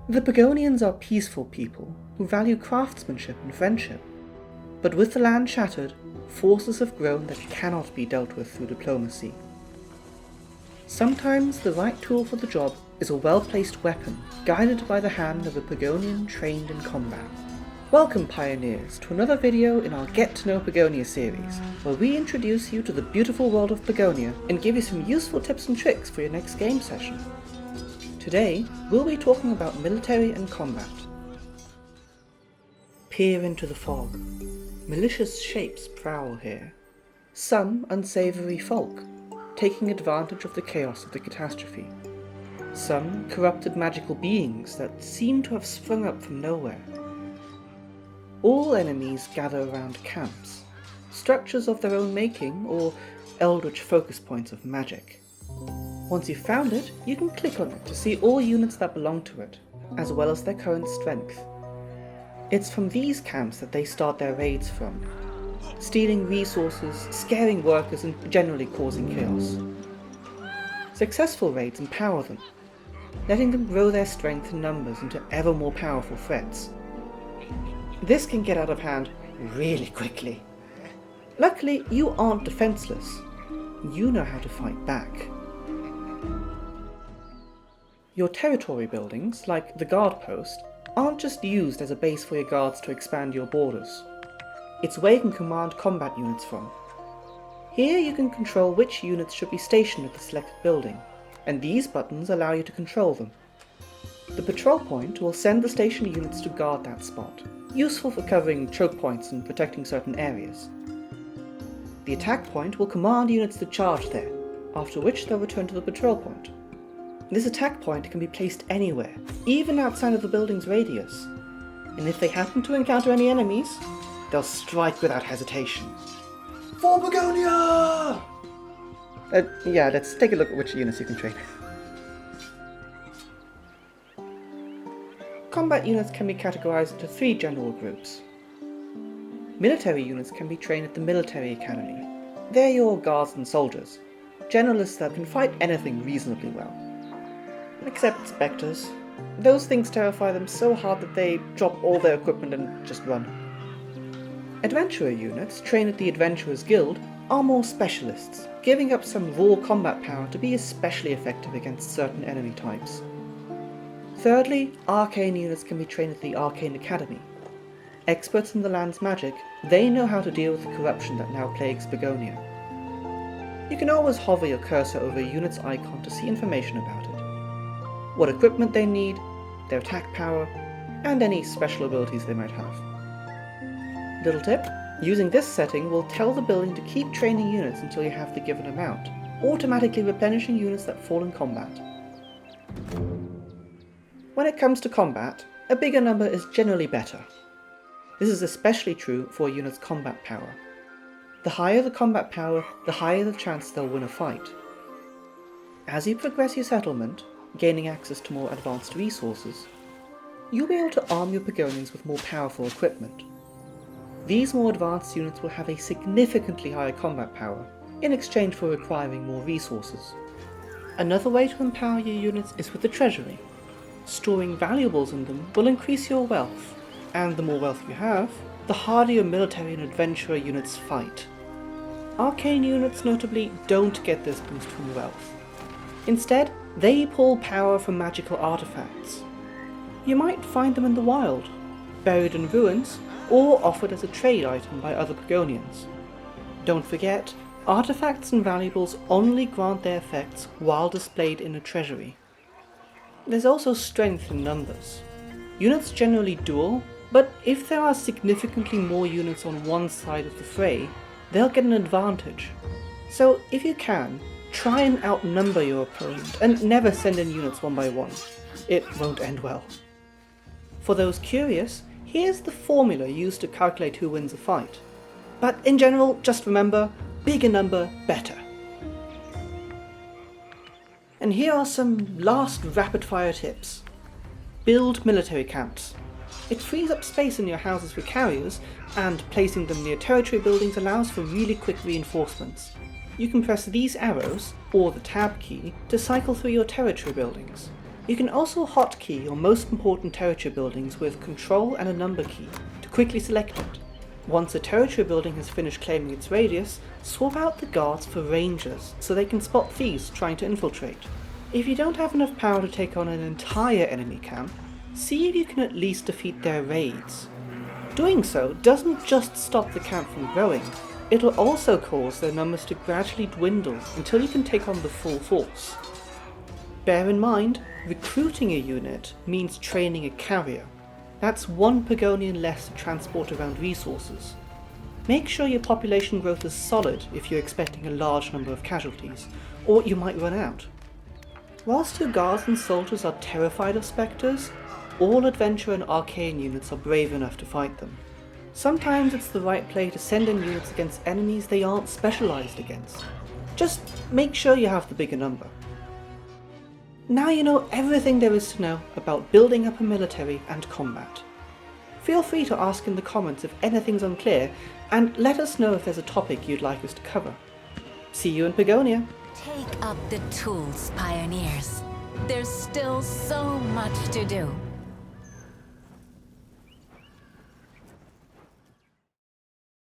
The Pagonians are peaceful people who value craftsmanship and friendship, but with the land shattered, forces have grown that cannot be dealt with through diplomacy. Sometimes the right tool for the job is a well-placed weapon, guided by the hand of a Pagonian trained in combat. Welcome, pioneers, to another video in our Get to Know Pagonia series, where we introduce you to the beautiful world of Pagonia and give you some useful tips and tricks for your next game session. Today, we'll be talking about military and combat. Peer into the fog. Malicious shapes prowl here. Some unsavoury folk, taking advantage of the chaos of the catastrophe. Some corrupted magical beings that seem to have sprung up from nowhere. All enemies gather around camps, structures of their own making or eldritch focus points of magic. Once you've found it, you can click on it to see all units that belong to it, as well as their current strength. It's from these camps that they start their raids from, stealing resources, scaring workers, and generally causing chaos. Successful raids empower them, letting them grow their strength and numbers into ever more powerful threats. This can get out of hand really quickly. Luckily, you aren't defenseless. You know how to fight back. Your territory buildings, like the guard post, aren't just used as a base for your guards to expand your borders. It's where you can command combat units from. Here you can control which units should be stationed at the selected building, and these buttons allow you to control them. The patrol point will send the station units to guard that spot, useful for covering choke points and protecting certain areas. The attack point will command units to charge there, after which they'll return to the patrol point. This attack point can be placed anywhere, even outside of the building's radius, and if they happen to encounter any enemies, they'll strike without hesitation. For Pagonia! Yeah, let's take a look at which units you can train. Combat units can be categorized into 3 general groups. Military units can be trained at the military academy. They're your guards and soldiers, generalists that can fight anything reasonably well. Except spectres. Those things terrify them so hard that they drop all their equipment and just run. Adventurer units trained at the Adventurers Guild are more specialists, giving up some raw combat power to be especially effective against certain enemy types. Thirdly, arcane units can be trained at the Arcane Academy. Experts in the land's magic, they know how to deal with the corruption that now plagues Pagonia. You can always hover your cursor over a unit's icon to see information about it. What equipment they need, their attack power, and any special abilities they might have. Little tip, using this setting will tell the building to keep training units until you have the given amount, automatically replenishing units that fall in combat. When it comes to combat, a bigger number is generally better. This is especially true for a unit's combat power. The higher the combat power, the higher the chance they'll win a fight. As you progress your settlement, gaining access to more advanced resources, you'll be able to arm your Pagonians with more powerful equipment. These more advanced units will have a significantly higher combat power, in exchange for requiring more resources. Another way to empower your units is with the treasury. Storing valuables in them will increase your wealth, and the more wealth you have, the harder your military and adventurer units fight. Arcane units notably don't get this boost from wealth. Instead, they pull power from magical artifacts. You might find them in the wild, buried in ruins, or offered as a trade item by other Pagonians. Don't forget, artifacts and valuables only grant their effects while displayed in a treasury. There's also strength in numbers. Units generally duel, but if there are significantly more units on one side of the fray, they'll get an advantage. So if you can, try and outnumber your opponent, and never send in units one by one. It won't end well. For those curious, here's the formula used to calculate who wins a fight. But in general, just remember, bigger number, better. And here are some last rapid-fire tips. Build military camps. It frees up space in your houses for carriers, and placing them near territory buildings allows for really quick reinforcements. You can press these arrows, or the tab key, to cycle through your territory buildings. You can also hotkey your most important territory buildings with Control and a number key to quickly select it. Once a territory building has finished claiming its radius, swap out the guards for rangers so they can spot thieves trying to infiltrate. If you don't have enough power to take on an entire enemy camp, see if you can at least defeat their raids. Doing so doesn't just stop the camp from growing, it'll also cause their numbers to gradually dwindle until you can take on the full force. Bear in mind, recruiting a unit means training a carrier. That's one Pagonian less to transport around resources. Make sure your population growth is solid if you're expecting a large number of casualties, or you might run out. Whilst your guards and soldiers are terrified of spectres, all adventure and arcane units are brave enough to fight them. Sometimes it's the right play to send in units against enemies they aren't specialised against. Just make sure you have the bigger number. Now you know everything there is to know about building up a military and combat. Feel free to ask in the comments if anything's unclear, and let us know if there's a topic you'd like us to cover. See you in Pagonia! Take up the tools, pioneers. There's still so much to do.